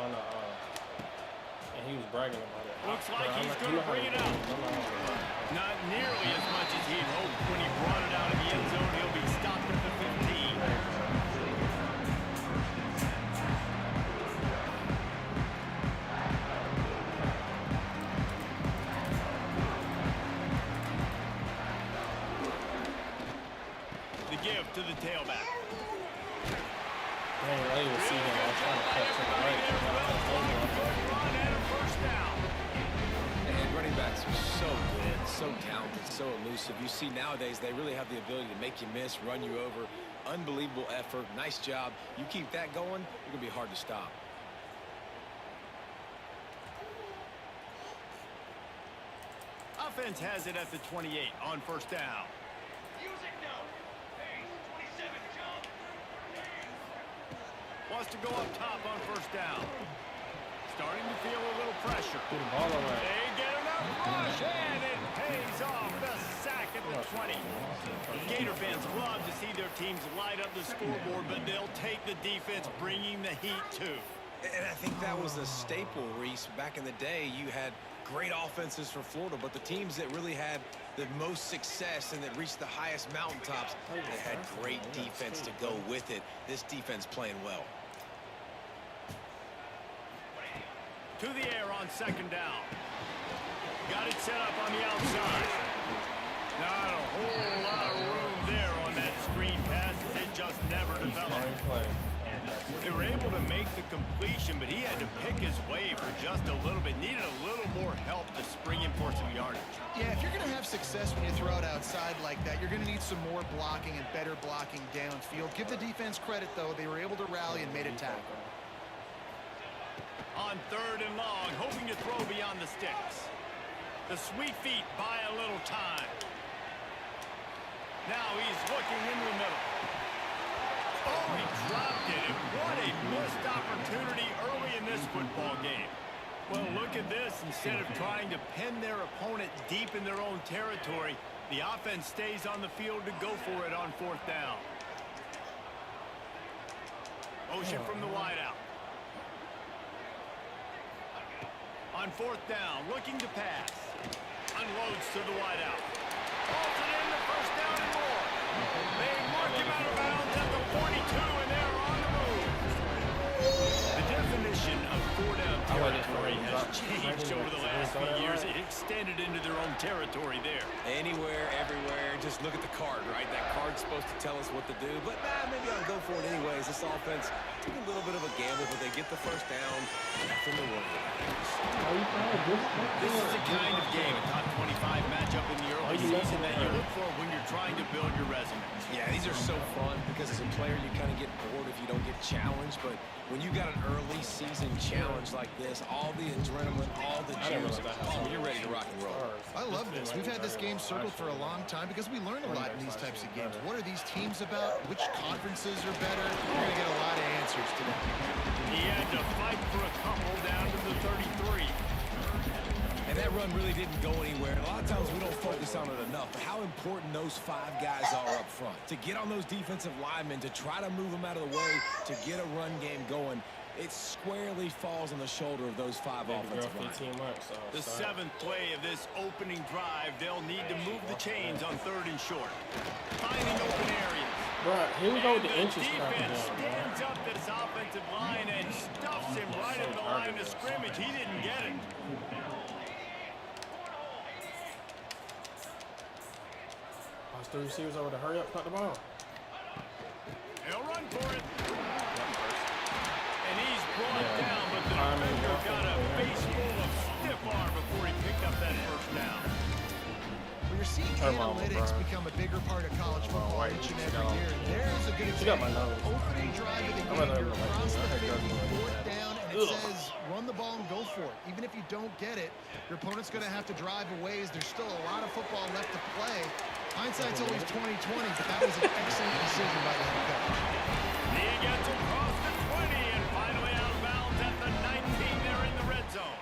on the and he was bragging about it. Looks like he's going to bring it out. Not nearly as much as he'd hoped when he brought it out of the end zone. He'll be stopped at the 15. The give to the tailback. Dang, I didn't see him. I was trying to cut to the right. And running backs are so good, so talented, so elusive. You see nowadays they really have the ability to make you miss, run you over. Unbelievable effort. Nice job. You keep that going, you're going to be hard to stop. Offense has it at the 28 on first down. Wants to go up top on first down. Starting to feel a little pressure. Put the ball away. They get enough push, and it pays off. The sack at the 20. Gator fans love to see their teams light up the scoreboard, but they'll take the defense bringing the heat too. And I think that was a staple, Reese. Back in the day, you had great offenses for Florida, but the teams that really had the most success and that reached the highest mountaintops, they had great defense to go with it. This defense playing well. To the air on second down. Got it set up on the outside. Not a whole lot of room there on that screen pass. It just never developed. They were able to make the completion, but he had to pick his way for just a little bit. Needed a little more help to spring him for some yardage. Yeah, if you're going to have success when you throw it outside like that, you're going to need some more blocking and better blocking downfield. Give the defense credit, though. They were able to rally and made a tackle. On third and long, hoping to throw beyond the sticks. The sweet feet buy a little time. Now he's looking into the middle. Oh, he dropped it, and what a missed opportunity early in this football game. Well, look at this. Instead of trying to pin their opponent deep in their own territory, the offense stays on the field to go for it on fourth down. Motion from the wideout. On fourth down, looking to pass. Unloads to the wideout. Pulls it in, the first down and more. They mark him out of bounds at the 42, and they're on the move. The definition of four-down territory has changed over the last few years. It extended into their own territory there. Anywhere, everywhere. Just look at the card, right? That card's supposed to tell us what to do, but maybe I'll go for it anyways. This offense took a little bit of a gamble, but they get the first down. Nothing to worry about. This is the kind of game, a top 25 matchup in the early season that you look for when you're trying to build your resume. Yeah, these are so fun because as a player you kind of get bored if you don't get challenged, but when you got an early season challenge like this, all the adrenaline, all the juice, you're ready to rock and roll. I love this. We've had this game circled for a long time because we learn a lot in these types of games. What are these teams about? Which conferences are better? You're going to get a lot of answers today. He had to fight for a couple down to the 33. And that run really didn't go anywhere. A lot of times we don't focus on it enough, but how important those five guys are up front. To get on those defensive linemen, to try to move them out of the way, to get a run game going, it squarely falls on the shoulder of those five offensive linemen. The seventh play of this opening drive, they'll need to move the chains on third and short. Finding open areas. Right, here we go with the inches. Defense stands up to his offensive line and stuffs him right in the line of scrimmage. He didn't get it. The receivers over to hurry up, cut the ball. He'll run for it. And he's brought down, but the defender got a face full of stiff arm before he picked up that first down. Well, you're seeing analytics become a bigger part of college football each and every year. There's a good example. Opening drive of the game, you're across the field, fourth down, and it says run the ball and go for it. Even if you don't get it, your opponent's going to have to drive away as there's still a lot of football left to play. Hindsight's always 20/20, but that was an excellent decision by the head coach. He gets across the 20 and finally out of bounds at the 19. They're in the red zone.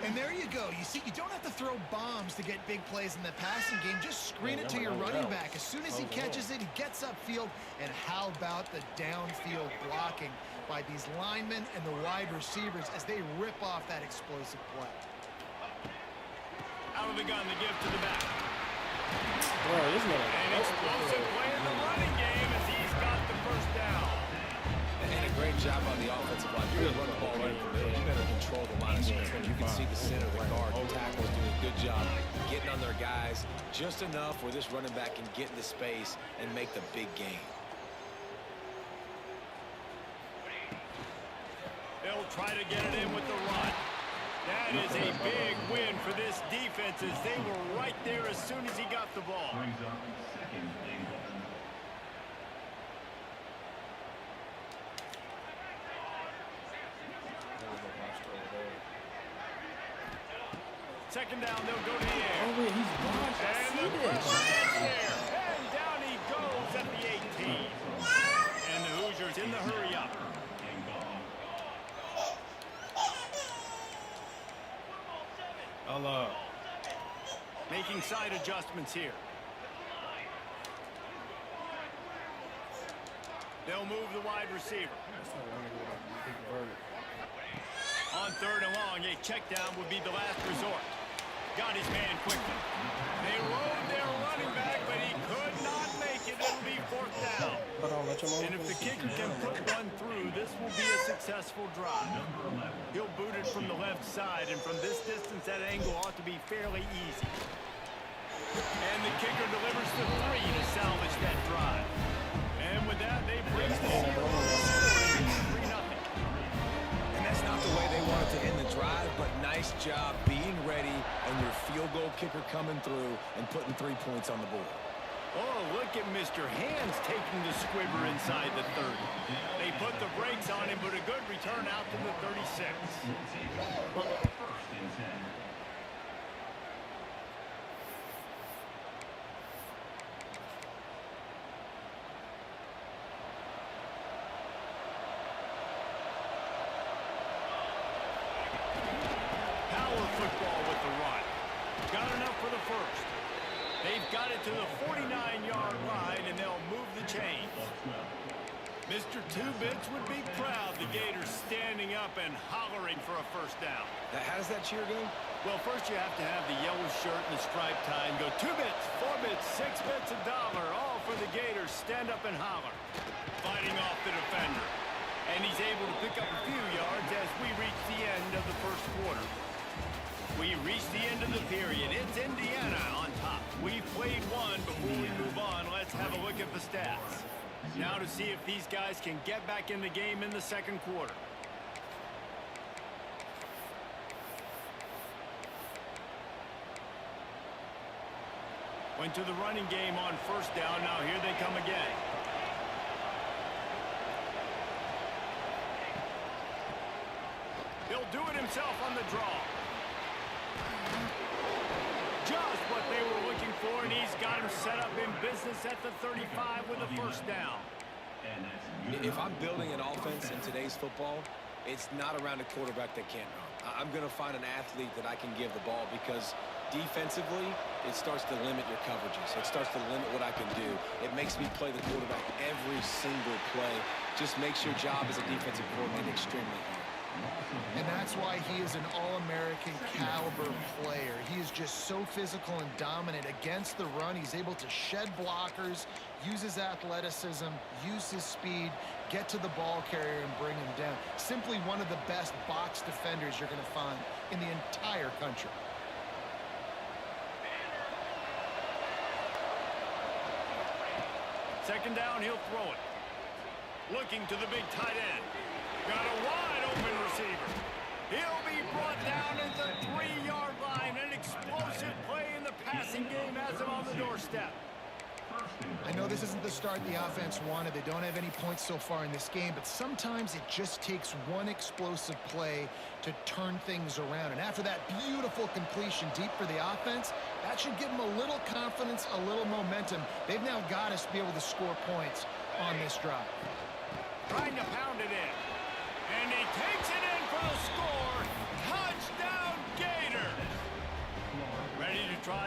And there you go. You see, you don't have to throw bombs to to get big plays in the passing game, just screen it to your running back. As soon as he catches it, he gets upfield. And how about the downfield blocking by these linemen and the wide receivers as they rip off that explosive play. Out of the gun, the give to the back. Bro, this man. An explosive play in the running game as he's got the first down. And a great job on the offensive line. You're going to run the ball right in the middle. You better control the line of scrimmage. You can see the center, the guard, the tackles doing a good job getting on their guys just enough where this running back can get into space and make the big game. They'll try to get it in with the run. That is a big win for this defense as they were right there as soon as he got the ball. Second down, they'll go to the air. Oh, wait, he's blind. And the pressure gets there. And down he goes at the 18. And the Hoosiers in the hurry up. Allah. Making side adjustments here. They'll move the wide receiver. On third and long, a check down would be the last resort. Got his man quickly. They rode their running back, but he could not make it. It'll be fourth down. And if the kicker can put one through, this will be a successful drive. He'll boot it from the left side, and from this distance, that angle ought to be fairly easy. And the kicker delivers the 3 to salvage that drive. And with that, they bring the seal on the scoring 3-0. And that's not the way they wanted to end the drive, but nice job being ready and your field goal kicker coming through and putting 3 points on the board. Oh, look at Mr. Hands taking the squibber inside the 30. They put the brakes on him, but a good return out to the 36. Power football with the run. Got enough for the first. They've got it to the 49-yard line, and they'll move the chains. Mr. Two-Bits would be proud. The Gators standing up and hollering for a first down. How does that cheer go? Well, first you have to have the yellow shirt and the striped tie and go 2 bits, 4 bits, 6 bits, $1, all for the Gators. Stand up and holler. Fighting off the defender. And he's able to pick up a few yards as we reach the end of the first quarter. We reach the end of the period. It's Indiana on top. We've played one. Before we move on, let's have a look at the stats. Now to see if these guys can get back in the game in the second quarter. Went to the running game on first down. Now here they come again. He'll do it himself on the draw. Just what they were looking for, and he's got him set up in business at the 35 with a first down. If I'm building an offense in today's football, it's not around a quarterback that can't run. I'm going to find an athlete that I can give the ball because defensively, it starts to limit your coverages. It starts to limit what I can do. It makes me play the quarterback every single play. Just makes your job as a defensive coordinator extremely hard. And that's why he is an all-American caliber player. He is just so physical and dominant against the run. He's able to shed blockers, use his athleticism, use his speed, get to the ball carrier and bring him down. Simply one of the best box defenders you're going to find in the entire country. Second down, he'll throw it. Looking to the big tight end. Got a wide open receiver. He'll be brought down at the 3-yard line. An explosive play in the passing game has him on the doorstep. I know this isn't the start the offense wanted. They don't have any points so far in this game, but sometimes it just takes one explosive play to turn things around. And after that beautiful completion deep for the offense, that should give them a little confidence, a little momentum. They've now got us to be able to score points on this drive. Trying to pound it in. And he takes it in for the score. Touchdown, Gators. Ready to try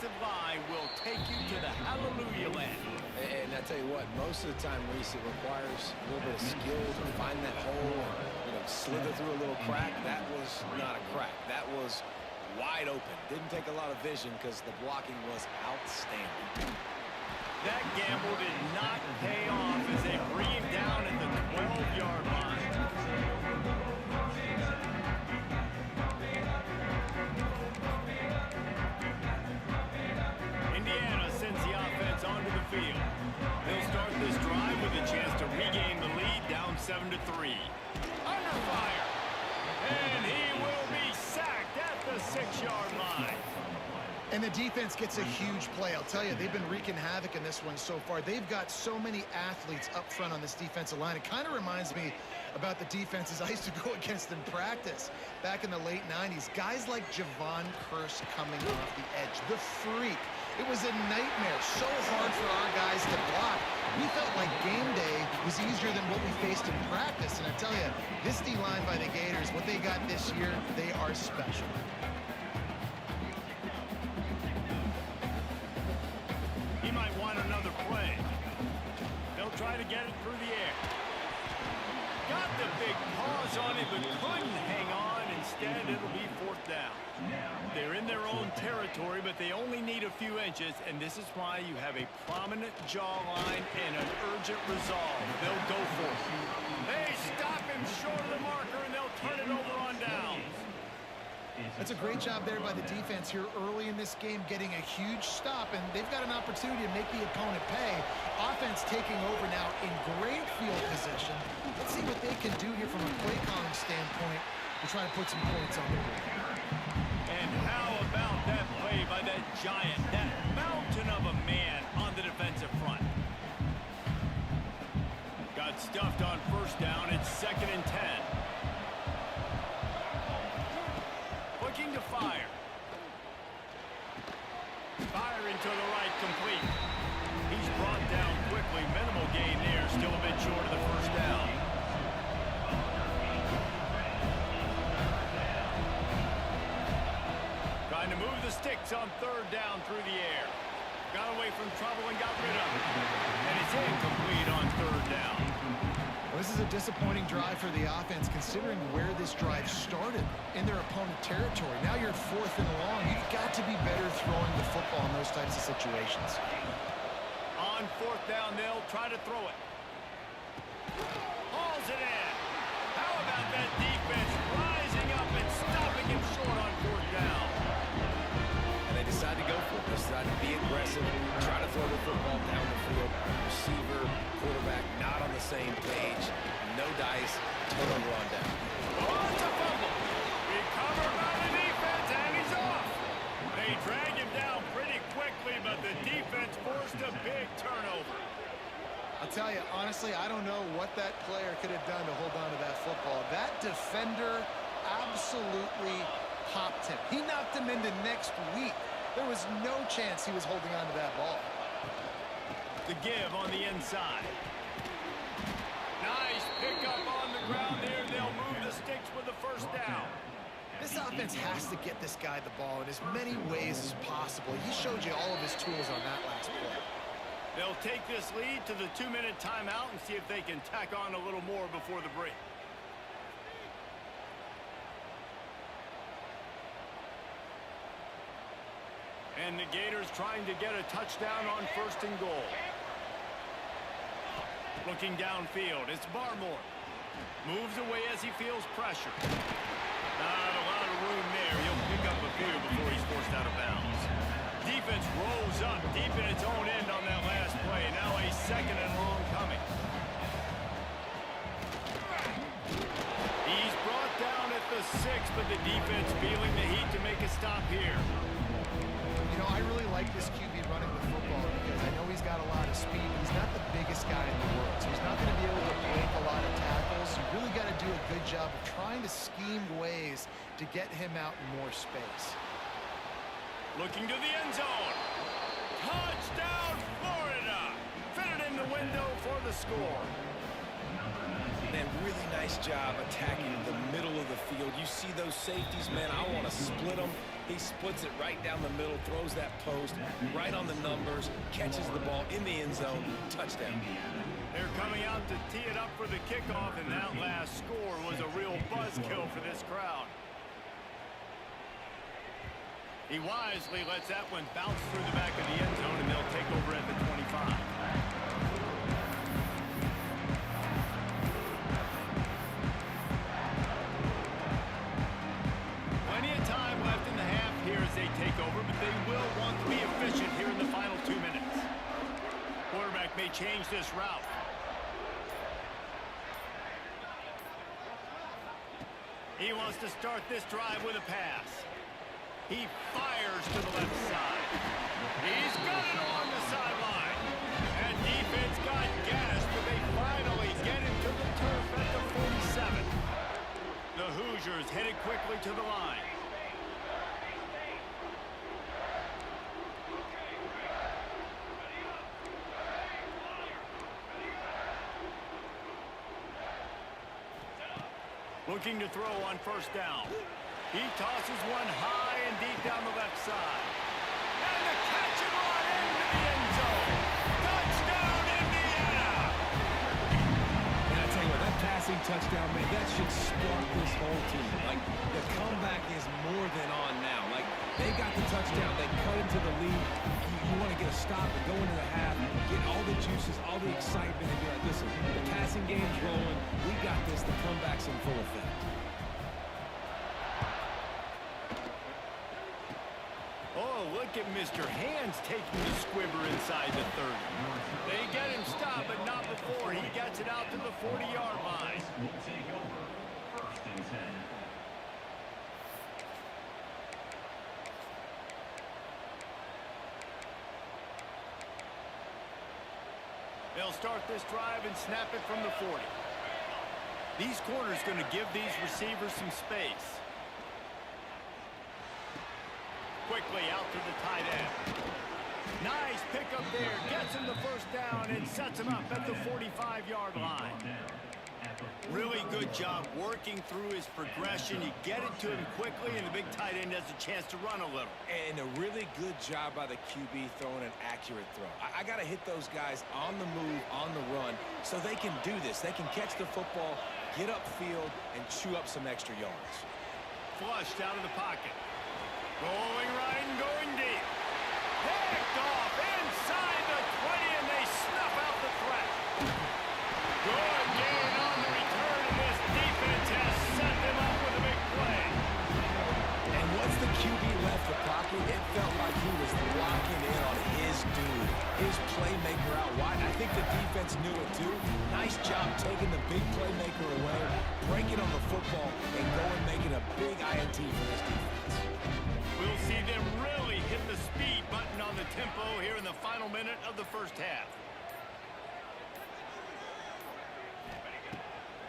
defensive line will take you to the hallelujah land. And I tell you what, most of the time, Reese, it requires a little bit of skill to find that hole and, you know, slither through a little crack. That was not a crack. That was wide open. Didn't take a lot of vision because the blocking was outstanding. That gamble did not pay off as they bring him down at the 12-yard line. Indiana sends the offense onto the field. They'll start this drive with a chance to regain the lead, down 7-3. Under fire. And he will be sacked at the 6-yard line. And the defense gets a huge play. I'll tell you, they've been wreaking havoc in this one so far. They've got so many athletes up front on this defensive line. It kind of reminds me about the defenses I used to go against in practice back in the late 90s. Guys like Javon Curse coming off the edge. The freak. It was a nightmare. So hard for our guys to block. We felt like game day was easier than what we faced in practice. And I tell you, this D-line by the Gators, what they got this year, they are special. He might want another play. They'll try to get it through the air. Got the big paws on it, but couldn't hang on. Instead, it'll be 4th down. They're in their own territory, but they only need a few inches, and this is why you have a prominent jawline and an urgent resolve. They'll go for it. They stop him short of the marker, and they'll turn it over on downs. That's a great job there by the defense here early in this game, getting a huge stop, and they've got an opportunity to make the opponent pay. Offense taking over now in great field position. Let's see what they can do here from a play calling standpoint to try to put some points on the board. And how about that play by that giant, that mountain of a man on the defensive front? Got stuffed on 1st down. It's 2nd and 10. Looking to fire. Firing to the right, complete. He's brought down quickly. Minimal gain there. Still a bit short of the 1st down. Trying to move the sticks on 3rd down through the air. Got away from trouble and got rid of it. And it's incomplete on 3rd down. Well, this is a disappointing drive for the offense, considering where this drive started in their opponent territory. Now you're 4th and long. You've got to be better throwing the football in those types of situations. On 4th down, they'll try to throw it. Hauls it in. How about that defense rising up and stopping him short on 4th down? And they decide to go for it. They decide to be aggressive, try to throw the football down the field. Receiver, quarterback, not on the same page. No dice, turnover on down. Oh, it's a fumble. Recovered by the defense, and he's off. They drag him down pretty quickly, but the defense forced a big turnover. I'll tell you, honestly, I don't know what that player could have done to hold on to that football. That defender absolutely popped him. He knocked him into next week. There was no chance he was holding on to that ball. The give on the inside. Nice pickup on the ground there. They'll move the sticks with the 1st down. This offense has to get this guy the ball in as many ways as possible. He showed you all of his tools on that last play. They'll take this lead to the 2-minute timeout and see if they can tack on a little more before the break. And the Gators trying to get a touchdown on 1st and goal. Looking downfield, it's Barmore. Moves away as he feels pressure. Not a lot of room there. He'll pick up a few before he's forced out of bounds. Defense rolls up deep in its own end on that last play. Now a 2nd and long coming. He's brought down at the 6, but the defense feeling the heat to make a stop here. You know, I really like this QB running the football because I know he's got a lot of speed. He's not the biggest guy in the world, so he's not going to be able to break a lot of tackles. You really got to do a good job of trying to scheme ways to get him out in more space. Looking to the end zone. Touchdown, Florida! Fitted in the window for the score. Man, really nice job attacking the middle of the field. You see those safeties, man, I want to split them. He splits it right down the middle, throws that post, right on the numbers, catches the ball in the end zone, touchdown. They're coming out to tee it up for the kickoff, and that last score was a real buzzkill for this crowd. He wisely lets that one bounce through the back of the end zone, and they'll take over at the 25. Plenty of time left in the half here as they take over, but they will want to be efficient here in the final 2 minutes. Quarterback may change this route. He wants to start this drive with a pass. He fires to the left side. He's got it along the sideline. And defense got gassed, but they finally get him to the turf at the 47. The Hoosiers headed quickly to the line. Looking to throw on first down. He tosses one high and deep down the left side. And the catch and run into the end zone. Touchdown, Indiana! And I tell you what, that passing touchdown, man, that should spark this whole team. Like, the comeback is more than on now. Like, they got the touchdown, they cut into the lead. You want to get a stop and go into the half, get all the juices, all the excitement, and be like, listen, the passing game's rolling. We got this. The comeback's in full effect. Oh, look at Mr. Hands taking the squibber inside the 30. They get him stopped, but not before he gets it out to the 40-yard line. Will take over. First and 10. They'll start this drive and snap it from the 40. These corners going to give these receivers some space. Quickly out to the tight end. Nice pickup there. Gets him the first down and sets him up at the 45-yard line. Really good job working through his progression. You get it to him quickly, and the big tight end has a chance to run a little. And a really good job by the QB throwing an accurate throw. I got to hit those guys on the move, on the run, so they can do this. They can catch the football, get upfield, and chew up some extra yards. Flushed out of the pocket. Rolling right and going deep. Picked off inside the 20, and they snuff out the threat. Good gain on the return, and this defense has set them up with a big play. And once the QB left the pocket, it felt like he was locking in on his dude, his playmaker out wide. I think the defense knew it too. Nice job taking the big playmaker away, breaking on the football, and going making a big INT for this defense. We'll see them really hit the speed button on the tempo here in the final minute of the first half.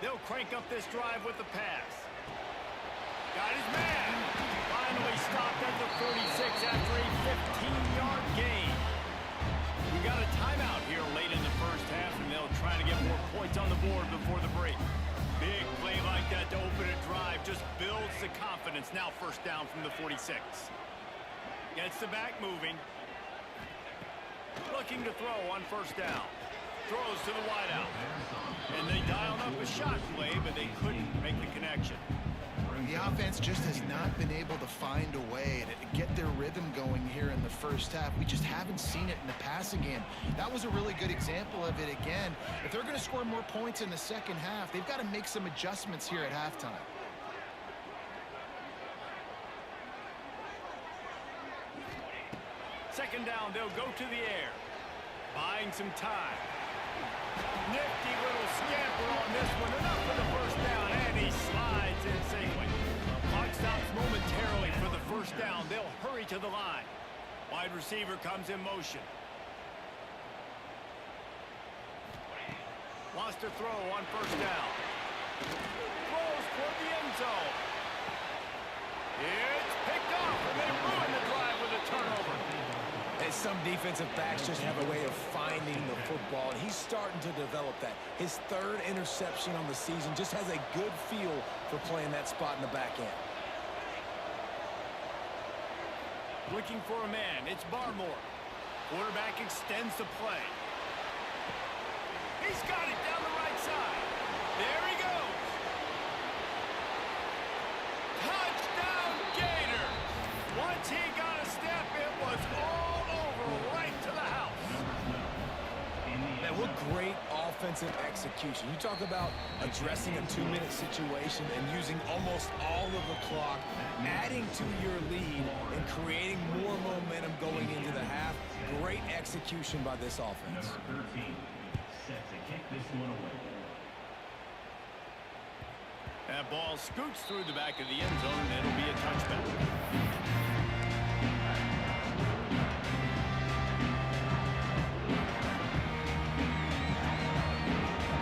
They'll crank up this drive with the pass. Got his man. Finally stopped at the 46 after a 15-yard gain. We got a timeout here late in the first half, and they'll try to get more points on the board before the break. Big play like that to open a drive just builds the confidence. Now first down from the 46. Gets the back moving. Looking to throw on first down. Throws to the wideout. And they dialed up a shot play, but they couldn't make the connection. The offense just has not been able to find a way to get their rhythm going here in the first half. We just haven't seen it in the passing game. That was a really good example of it again. If they're going to score more points in the second half, they've got to make some adjustments here at halftime. Second down, they'll go to the air. Buying some time. Nifty little scamper on this one. Enough for the first down, and he slides in safely. Clock stops momentarily for the first down. They'll hurry to the line. Wide receiver comes in motion. Wants to throw on first down. Throws toward the end zone. It's picked off, and they ruin the drive with a turnover. And some defensive backs just have a way of finding the football, and he's starting to develop that. His third interception on the season, just has a good feel for playing that spot in the back end. Looking for a man, it's Barmore. Quarterback extends the play. He's got it down the right side. There he goes. Touchdown Gators! Once he got a step, it was all over right to the house. Man, what great offensive execution. You talk about addressing a 2-minute situation and using almost all of the clock, adding to your lead and creating more momentum going into the half. Great execution by this offense. Number 13 set to kick this one away. That ball scoots through the back of the end zone, and it'll be a touchback.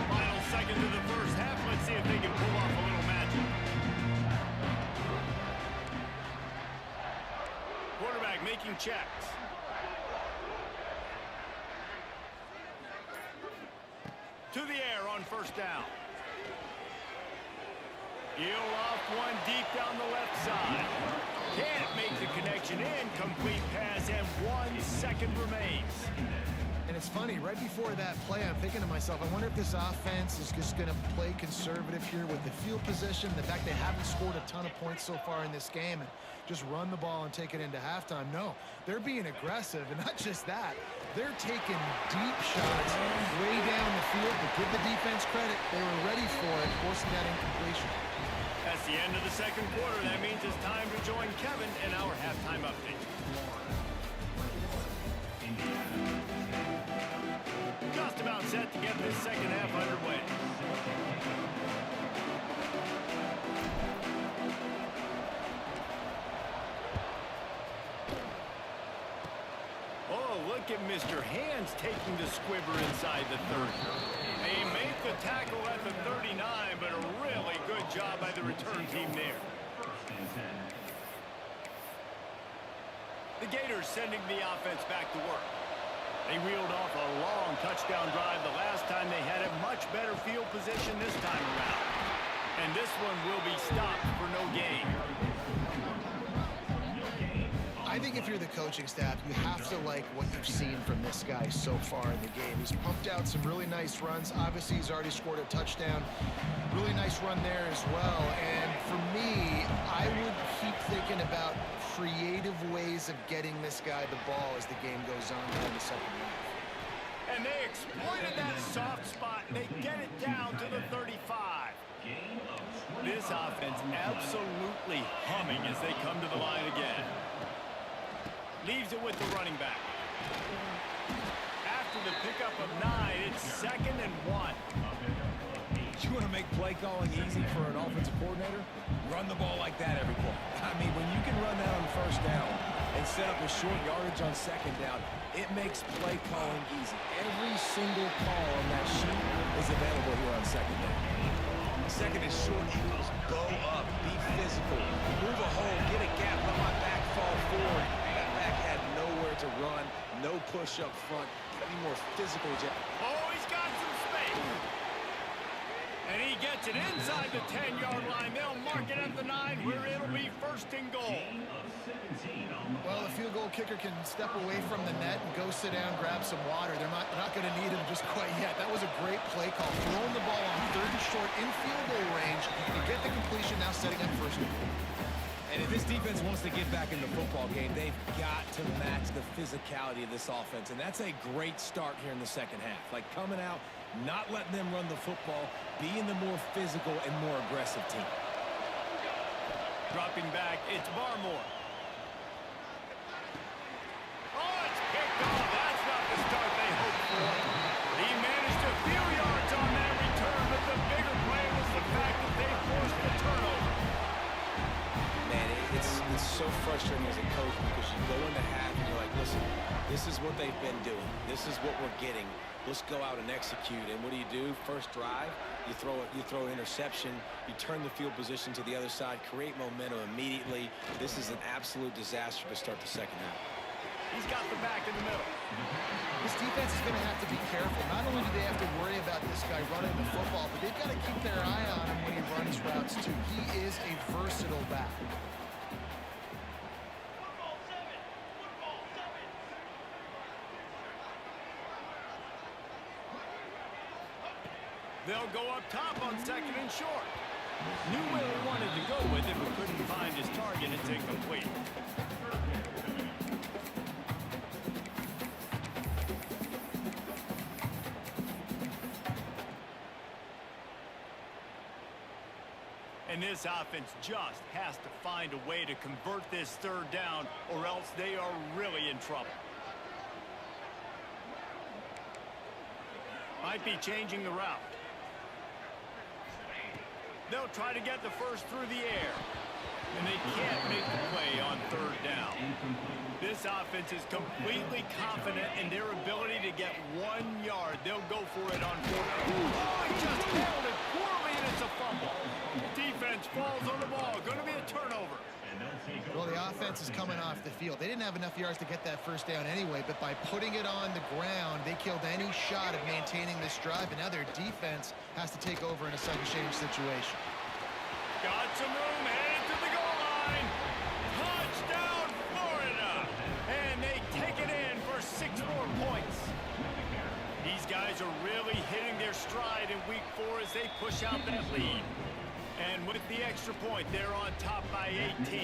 Final seconds of the first half. Let's see if they can pull off a little magic. Quarterback making checks. To the air on first down. He'll off one deep down the left side. Can't make the connection. Incomplete pass, and 1 second remains. And it's funny, right before that play, I'm thinking to myself, I wonder if this offense is just going to play conservative here with the field position, the fact they haven't scored a ton of points so far in this game, and just run the ball and take it into halftime. No, they're being aggressive, and not just that. They're taking deep shots way down the field, but give the defense credit. They were ready for it, forcing that incompletion. That's the end of the second quarter. That means it's time to join Kevin in our halftime update. Just about set to get this second half underway. Oh, look at Mr. Hands taking the squibber inside the 30. They make the tackle at the 39, but a really good job by the return team there. First and 10. The Gators sending the offense back to work. They reeled off a long touchdown drive the last time. They had a much better field position this time around. And this one will be stopped for no gain. I think if you're the coaching staff, you have to like what you've seen from this guy so far in the game. He's pumped out some really nice runs. Obviously, he's already scored a touchdown. Really nice run there as well. And for me, I would keep thinking about creative ways of getting this guy the ball as the game goes on in the second half. And they exploited that soft spot. They get it down to the 35. This offense absolutely humming as they come to the line again. Leaves it with the running back. After the pickup of 9, it's 2nd and 1. You want to make play calling easy for an offensive coordinator? Run the ball like that every play. I mean, when you can run that on first down and set up a short yardage on second down, it makes play calling easy. Every single call on that sheet is available here on second down. Second is short equals go up, be physical, move a hole, get a gap, let my back fall forward. That back had nowhere to run, no push up front. Gotta be more physical, Jeff. Oh, he's got some space. And he gets it inside the 10-yard line. They'll mark it at the 9, where it'll be 1st and goal. Well, the field goal kicker can step away from the net and go sit down, grab some water. They're not going to need him just quite yet. That was a great play call. Throwing the ball on 3rd and short in field goal range. You get the completion, now setting up 1st and goal. And if this defense wants to get back in the football game, they've got to match the physicality of this offense. And that's a great start here in the second half. Like coming out, not letting them run the football, being the more physical and more aggressive team. Dropping back, it's Barmore. Oh, it's picked off. That's not the start they hoped for. He managed a few yards on that return, but the bigger play was the fact that they forced the turnover. Man, it's so frustrating as a coach because you go into half and you're like, listen, this is what they've been doing. This is what we're getting. Let's go out and execute. And what do? First drive, you throw an interception, you turn the field position to the other side, create momentum immediately. This is an absolute disaster to start the second half. He's got the back in the middle. This defense is going to have to be careful. Not only do they have to worry about this guy running the football, but they've got to keep their eye on him when he runs routes, too. He is a versatile back. They'll go up top on 2nd and short. Knew where he wanted to go with it, but couldn't find his target. It's incomplete. And this offense just has to find a way to convert this 3rd down, or else they are really in trouble. Might be changing the route. They'll try to get the first through the air. And they can't make the play on 3rd down. This offense is completely confident in their ability to get 1 yard. They'll go for it on 4th. Oh, he just handled it poorly, and it's a fumble. Defense falls on the ball. Going to be a turnover. Well, the offense is coming off the field. They didn't have enough yards to get that 1st down anyway, but by putting it on the ground, they killed any shot of maintaining this drive, and now their defense has to take over in a sudden change situation. Got some room, headed to the goal line. Touchdown, Florida! And they take it in for 6 more points. These guys are really hitting their stride in week 4 as they push out that lead. And with the extra point, they're on top by 18.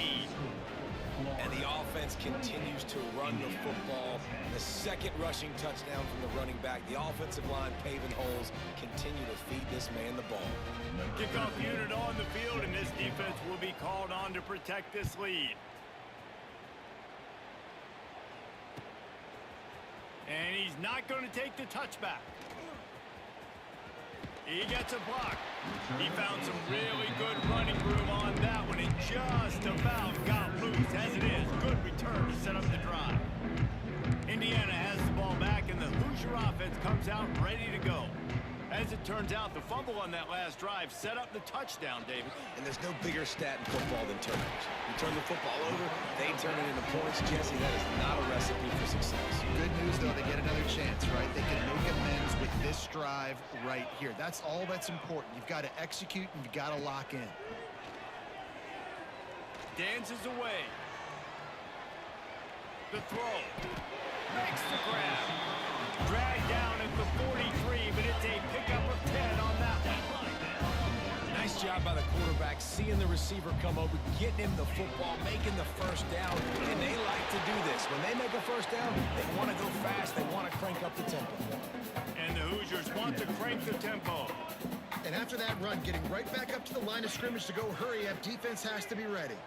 And the offense continues to run the football. The 2nd rushing touchdown from the running back. The offensive line paving holes continue to feed this man the ball. Kickoff unit on the field, and this defense will be called on to protect this lead. And he's not going to take the touchback. He gets a block. He found some really good running room on that one and just about got loose. As it is, good return to set up the drive. Indiana has the ball back, and the Hoosier offense comes out ready to go. As it turns out, the fumble on that last drive set up the touchdown, David. And there's no bigger stat in football than turnovers. You turn the football over, they turn it into points. Jesse, that is not a recipe for success. Good news, though, they get another chance, right? They can make amends with this drive right here. That's all that's important. You've got to execute, and you've got to lock in. Dances away. The throw. Makes the grab. Dragged down at the 43, but it's a pickup of 10 on that one. Nice job by the quarterback, seeing the receiver come over, getting him the football, making the 1st down, and they like to do this. When they make a 1st down, they want to go fast, they want to crank up the tempo. And the Hoosiers want to crank the tempo. And after that run, getting right back up to the line of scrimmage to go hurry up, defense has to be ready.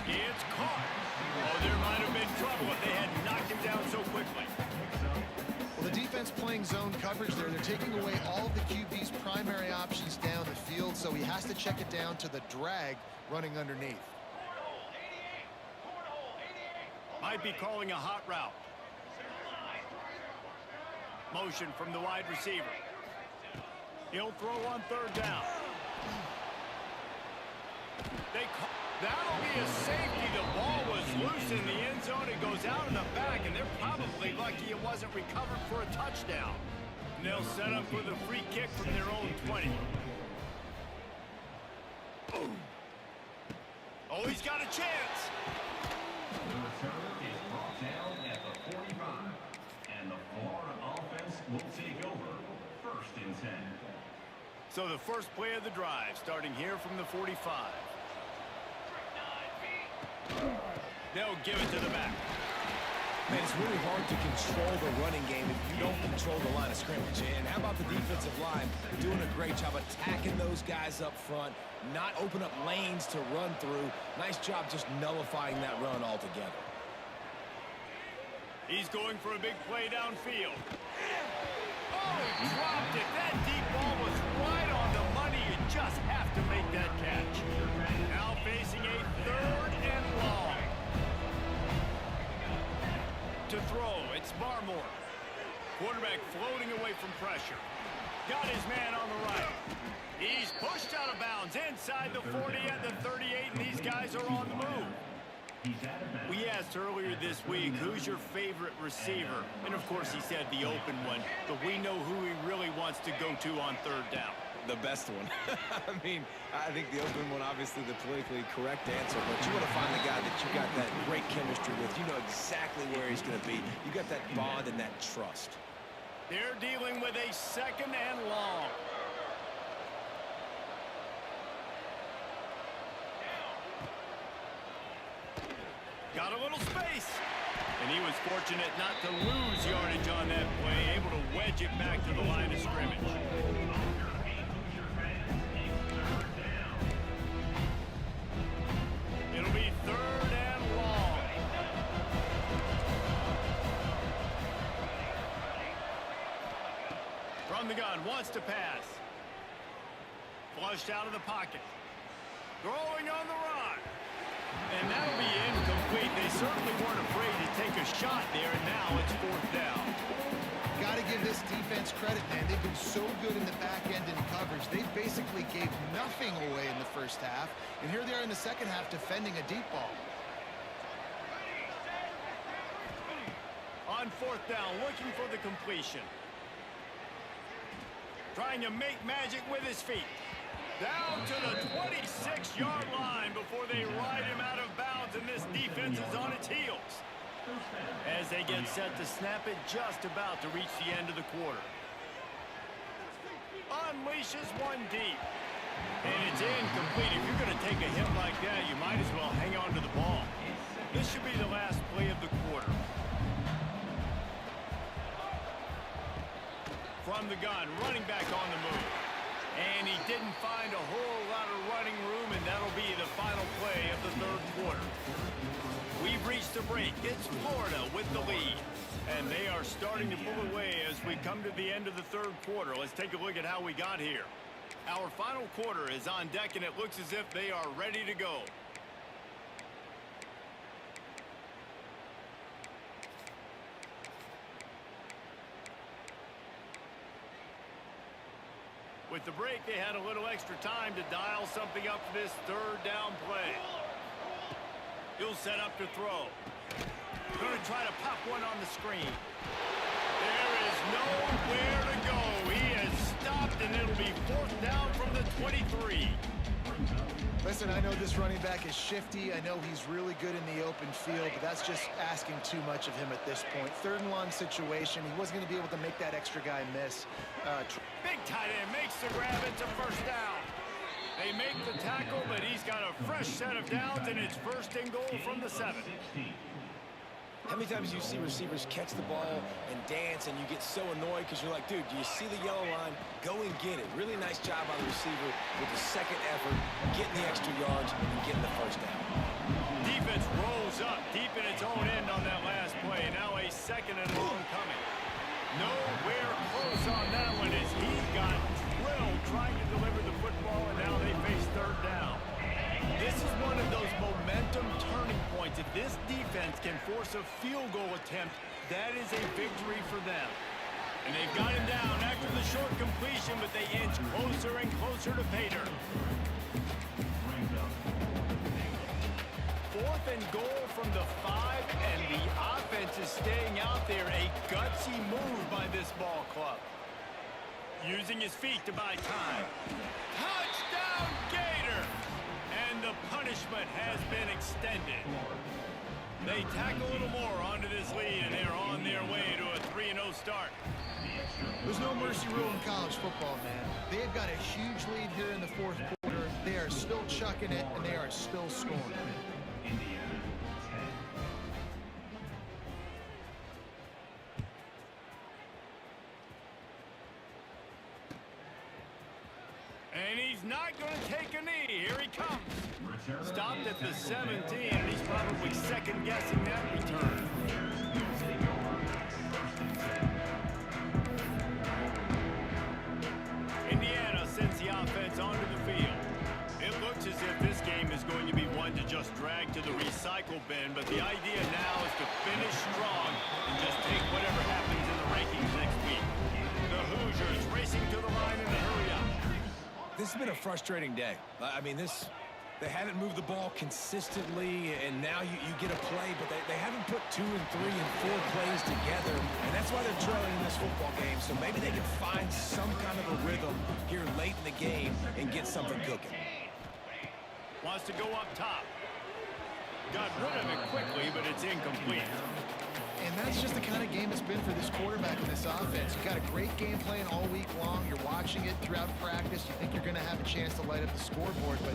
It's caught. Oh, there might have been trouble if they had knocked him down so quickly. Well, the defense playing zone coverage there. They're taking away all of the QB's primary options down the field, so he has to check it down to the drag running underneath. Might be calling a hot route. Motion from the wide receiver. He'll throw on 3rd down. That'll be a safety. The ball was loose in the end zone. It goes out in the back, and they're probably lucky it wasn't recovered for a touchdown. And they'll set up with a free kick from their own 20. Oh, he's got a chance. The return is brought down at the 45. And the Florida offense will take over 1st and 10. So the first play of the drive, starting here from the 45. They'll give it to the back. Man, it's really hard to control the running game if you don't control the line of scrimmage. And how about the defensive line doing a great job attacking those guys up front, not open up lanes to run through. Nice job just nullifying that run altogether. He's going for a big play downfield. Oh, he dropped it. That deep ball was right on the money. You just have to make that catch. Now facing a 3rd and long. To throw, it's Barmore. Quarterback floating away from pressure. Got his man on the right. He's pushed out of bounds inside the 40 at the 38, and these guys are on the move. He's out of bounds. We asked earlier this week, who's your favorite receiver? And of course he said the open one, but we know who he really wants to go to on third down. The best one. I mean, I think the open one, obviously the politically correct answer, but you want to find the guy that you got that great chemistry with. You know exactly where he's going to be. You got that bond and that trust. They're dealing with a second and long. Got a little space. And he was fortunate not to lose yardage on that play, able to wedge it back to the line of scrimmage. It'll be third and long. From the gun, wants to pass. Flushed out of the pocket. Throwing on the run. And that'll be incomplete. They certainly weren't afraid to take a shot there, and now it's fourth down. Got to give this defense credit, man. They've been so good in the back end in coverage. They basically gave nothing away in the first half, and here they are in the second half defending a deep ball. On fourth down, looking for the completion. Trying to make magic with his feet. Down to the 26-yard line before they ride him out of bounds, and this defense is on its heels. As they get set to snap it, just about to reach the end of the quarter. Unleashes one deep. And it's incomplete. If you're going to take a hit like that, you might as well hang on to the ball. This should be the last play of the quarter. From the gun, running back on the move. And he didn't find a whole lot of running room, and that'll be the final play of the third quarter. We've reached a break. It's Florida with the lead. And they are starting to pull away as we come to the end of the third quarter. Let's take a look at how we got here. Our final quarter is on deck, and it looks as if they are ready to go. With the break, they had a little extra time to dial something up for this third down play. He'll set up to throw. Going to try to pop one on the screen. There is nowhere to go. He has stopped, and it'll be fourth down from the 23. Listen, I know this running back is shifty. I know he's really good in the open field, but that's just asking too much of him at this point. Third and long situation. He wasn't going to be able to make that extra guy miss. Big tight end makes the grab. It's a first down. They make the tackle, but he's got a fresh set of downs, and it's first and goal from the 7. How many times do you see receivers catch the ball and dance, and you get so annoyed because you're like, dude, do you see the yellow line? Go and get it. Really nice job by the receiver with the second effort, getting the extra yards and getting the first down. Defense rolls up deep in its own end on that last play. Now a second and long coming. Nowhere close on that one as he got drilled trying to deliver the football, and now they face third down. This is one of those momentum turning points. If this defense can force a field goal attempt, that is a victory for them. And they've got him down after the short completion, but they inch closer and closer to pay dirt. Fourth and goal from the 5, and the offense is staying out there. A gutsy move by this ball club. Using his feet to buy time. Touchdown, Gator! And the punishment has been extended. They tack a little more onto this lead, and they're on their way to a 3-0 start. There's no mercy rule in college football, man. They've got a huge lead here in the fourth quarter. They are still chucking it, and they are still scoring. And he's not going to take a knee. Here he comes. Stopped at the 17, and he's probably second-guessing that return. Indiana sends the offense onto the field. It looks as if this game is going to be one to just drag to the recycle bin, but the idea now is to finish strong and just take whatever happens in the rankings next week. The Hoosiers racing to the line in a hurry up. This has been a frustrating day. I mean, this They haven't moved the ball consistently, and now you get a play, but they haven't put 2 and 3 and 4 plays together, and that's why they're trailing in this football game. So maybe they can find some kind of a rhythm here late in the game and get something cooking. Wants to go up top. Got rid of it quickly, but it's incomplete. And that's just the kind of game it's been for this quarterback in this offense. You've got a great game plan all week long. You're watching it throughout practice. You think you're going to have a chance to light up the scoreboard, but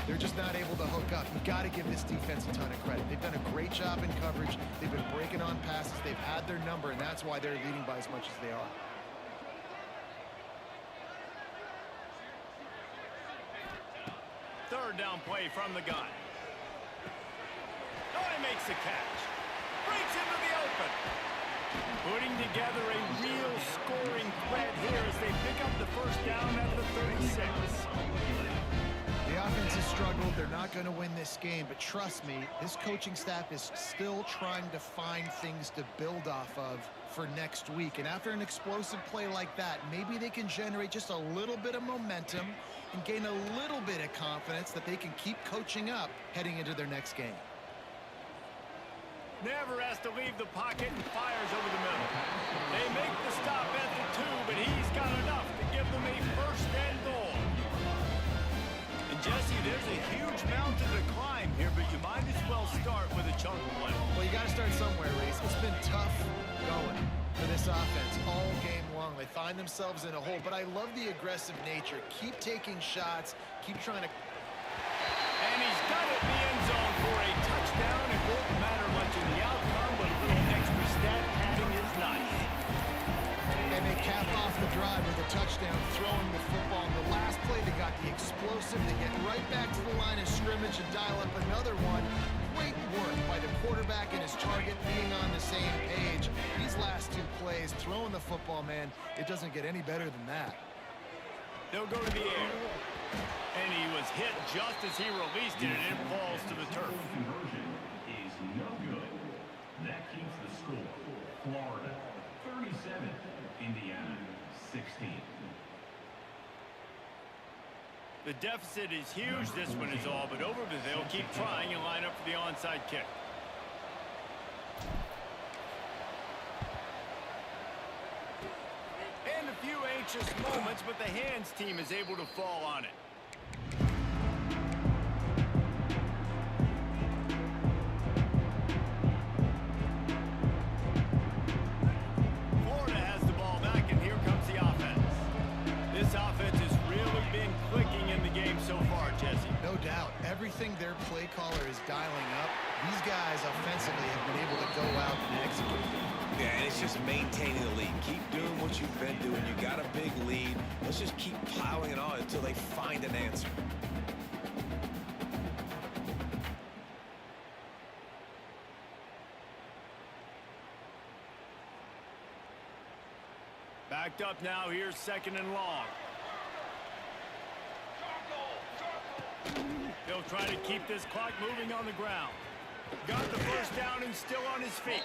they're just not able to hook up. You've got to give this defense a ton of credit. They've done a great job in coverage. They've been breaking on passes. They've had their number, and that's why they're leading by as much as they are. Third down play from the gun. Oh, he makes the catch. Breaks into the open. Putting together a real scoring threat here as they pick up the first down at the 36. The offense has struggled. They're not going to win this game, but trust me, this coaching staff is still trying to find things to build off of for next week. And after an explosive play like that, maybe they can generate just a little bit of momentum and gain a little bit of confidence that they can keep coaching up heading into their next game. Never has to leave the pocket and fires over the middle. They make the stop at the 2, but he's got enough to give them a first and goal. And Jesse, there's a huge mountain to climb here, but you might as well start with a chunk play. Well, you got to start somewhere, Reese. It's been tough going for this offense all game long. They find themselves in a hole, but I love the aggressive nature. Keep taking shots. Keep trying to... And he's got it in the end zone for a touchdown. It won't matter much in the outcome, but a little extra stat padding is nice. And they cap off the drive with a touchdown, throwing the football. In the last play, they got the explosive. They get right back to the line of scrimmage and dial up another one. Great work by the quarterback and his target being on the same page. These last 2 plays, throwing the football, man, it doesn't get any better than that. They'll go to the air. And he was hit just as he released it, and it falls to the turf. Conversion is no good. That keeps the score. Florida 37, Indiana 16. The deficit is huge. This one is all but over, but they'll keep trying and line up for the onside kick. And a few anxious moments, but the hands team is able to fall on it. Florida has the ball back, and here comes the offense. This offense has really been clicking in the game so far, Jesse. No doubt. Everything their play caller is dialing up, these guys offensively have been able to go out and execute. Yeah, and it's just maintaining the lead. Keep doing what you've been doing. You got a big lead. Let's just keep piling it on until they find an answer. Backed up now. Here's second and long. He'll try to keep this clock moving on the ground. Got the first down and still on his feet.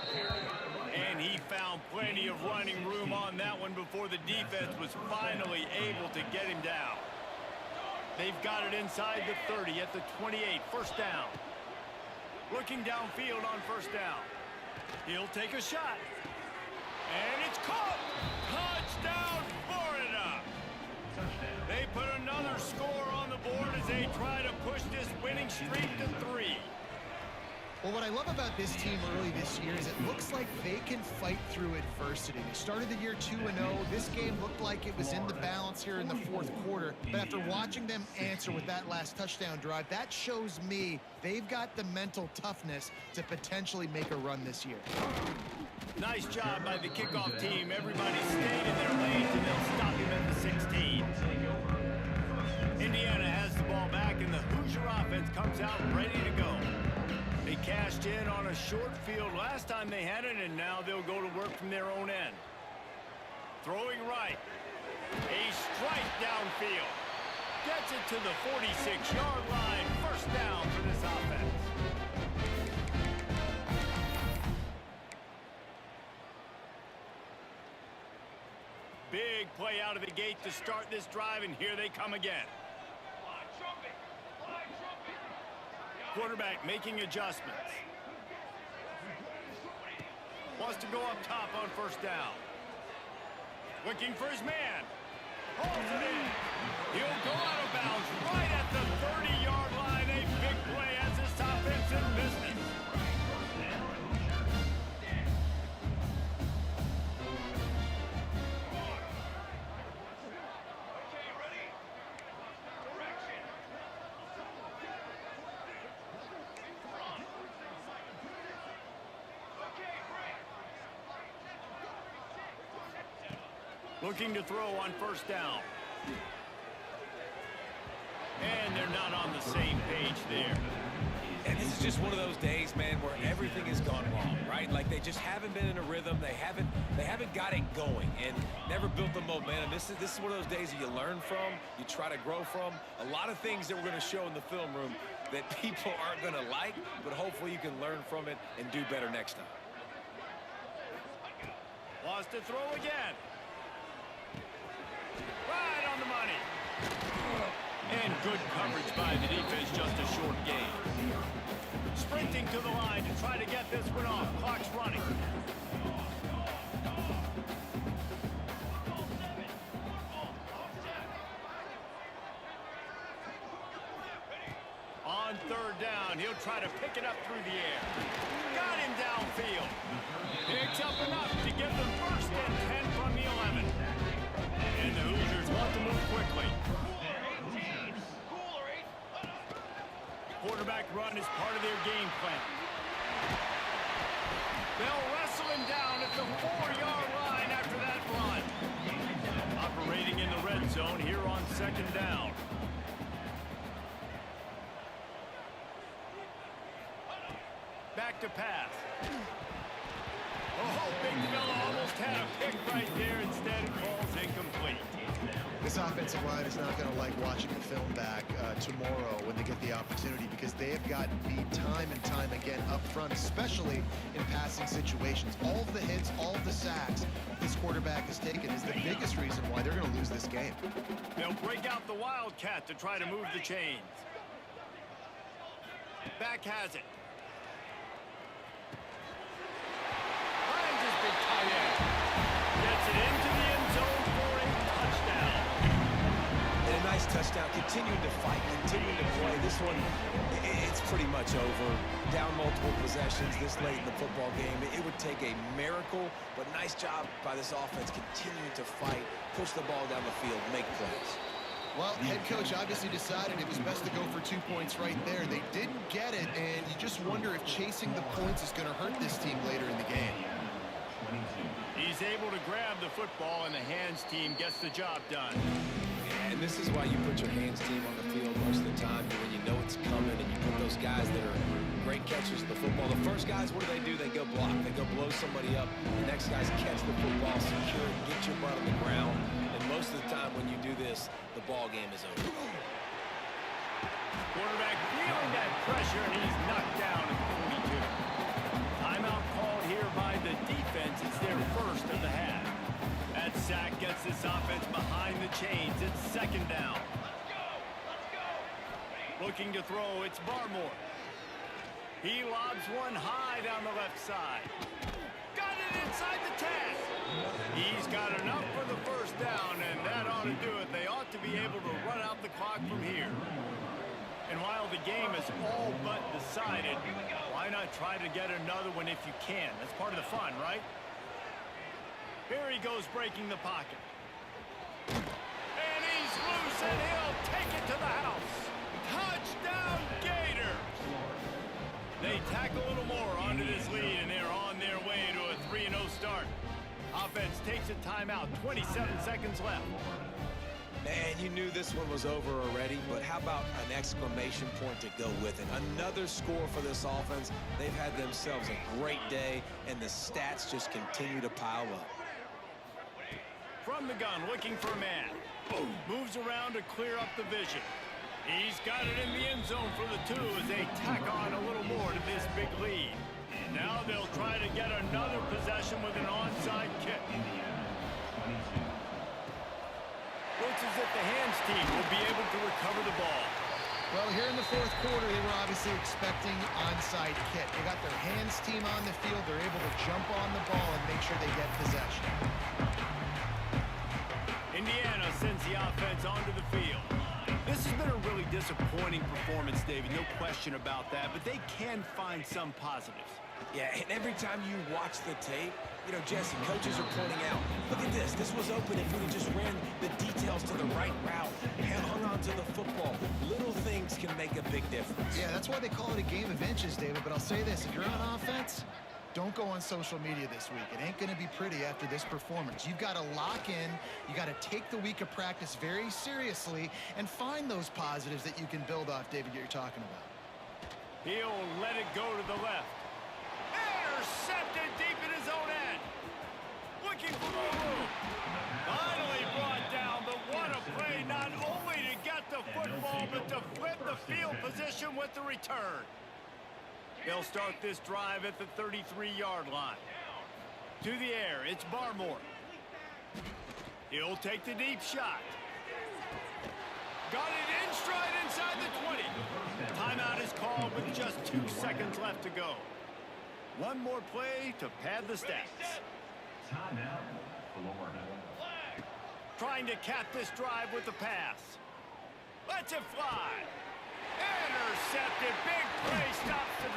And he found plenty of running room on that one before the defense was finally able to get him down. They've got it inside the 30 at the 28. First down. Looking downfield on first down. He'll take a shot. And it's caught. Touchdown, Florida. They put another score on the board as they try to push this winning streak to 3. Well, what I love about this team early this year is it looks like they can fight through adversity. They started the year 2-0. This game looked like it was in the balance here in the fourth quarter. But after watching them answer with that last touchdown drive, that shows me they've got the mental toughness to potentially make a run this year. Nice job by the kickoff team. Everybody stayed in their lanes, and they'll stop him at the 16. Indiana has the ball back, and the Hoosier offense comes out ready to go. They cashed in on a short field last time they had it, and now they'll go to work from their own end. Throwing right. A strike downfield. Gets it to the 46-yard line. First down for this offense. Big play out of the gate to start this drive, and here they come again. Quarterback making adjustments. Wants to go up top on first down. Looking for his man. Holds it in. He'll go out of bounds right at the 30-yard line. A big play as this offense in business. Looking to throw on first down. And they're not on the same page there. And this is just one of those days, man, where everything has gone wrong, right? Like they just haven't been in a rhythm. They haven't got it going and never built the momentum. This is one of those days that you learn from, you try to grow from. A lot of things that we're going to show in the film room that people aren't going to like, but hopefully you can learn from it and do better next time. Wants to throw again. Right on the money. And good coverage by the defense, just a short gain. Sprinting to the line to try to get this one off. Clock's running. On third down, he'll try to pick it up through the air. Got him downfield. Picks up enough to give them first and 10 from the 11. And the Hoosiers want to move quickly. Quarterback run is part of their game plan. They'll wrestle him down at the 4-yard line after that run. Operating in the red zone here on second down. Back to pass. Oh, big fella almost had a pick right there. Instead, it falls incomplete. This offensive line is not going to like watching the film back tomorrow when they get the opportunity because they have gotten beat time and time again up front, especially in passing situations. All of the hits, all of the sacks this quarterback has taken is the biggest reason why they're going to lose this game. They'll break out the Wildcat to try to move the chains. Back has it. Finds his big tight end. Gets it into the end zone for a touchdown. And a nice touchdown. Continuing to fight, continuing to play. This one, it's pretty much over. Down multiple possessions this late in the football game. It would take a miracle, but nice job by this offense continuing to fight, push the ball down the field, make plays. Well, head coach obviously decided it was best to go for 2 points right there. They didn't get it, and you just wonder if chasing the points is going to hurt this team later in the game. He's able to grab the football, and the hands team gets the job done. And this is why you put your hands team on the field most of the time, when you know it's coming, and you put those guys that are great catchers of the football. The first guys, what do? They go block. They go blow somebody up. The next guys catch the football, secure it, get your butt on the ground. And most of the time when you do this, the ball game is over. Quarterback feeling that pressure, and he's knocked down at the 42. Timeout called here by the defense. It's their first of the half. That sack gets this offense behind the chains. It's second down. Looking to throw, it's Barmore. He lobs one high down the left side. Got it inside the 10. He's got enough for the first down, and that ought to do it. They ought to be able to run out the clock from here. And while the game is all but decided, why not try to get another one if you can? That's part of the fun, right? Here he goes breaking the pocket. And he's loose, and he'll take it to the house. Touchdown, Gators! They tack a little more onto this lead, and they're on their way to a 3-0 start. Offense takes a timeout, 27 seconds left. Man, you knew this one was over already, but how about an exclamation point to go with it? Another score for this offense. They've had themselves a great day, and the stats just continue to pile up. From the gun, looking for a man. Boom. Moves around to clear up the vision. He's got it in the end zone for the 2 as they tack on a little more to this big lead. Now they'll try to get another possession with an onside kick. Looks as if the hands team will be able to recover the ball. Well, here in the fourth quarter, they were obviously expecting onside kick. They got their hands team on the field. They're able to jump on the ball and make sure they get possession. Indiana sends the offense onto the field. This has been a really disappointing performance, David. No question about that, but they can find some positives. Yeah, and every time you watch the tape, you know, Jesse, coaches are pointing out, look at this. This was open if we just ran the details to the right route, hung on to the football. Little things can make a big difference. Yeah, that's why they call it a game of inches, David. But I'll say this, if you're on offense, don't go on social media this week. It ain't going to be pretty after this performance. You've got to lock in. You got to take the week of practice very seriously and find those positives that you can build off, David, that you're talking about. He'll let it go to the left. Intercepted deep in his own end. Looking for more room. Finally brought down, but what a play, not only to get the football, but to flip the field position with the return. They'll start this drive at the 33-yard line. To the air, it's Barmore. He'll take the deep shot. Got it in stride inside the 20. Timeout is called with just 2 seconds left to go. One more play to pad the stats. Timeout, Florida. Trying to cap this drive with the pass. Lets it fly. Intercepted. Big play stops the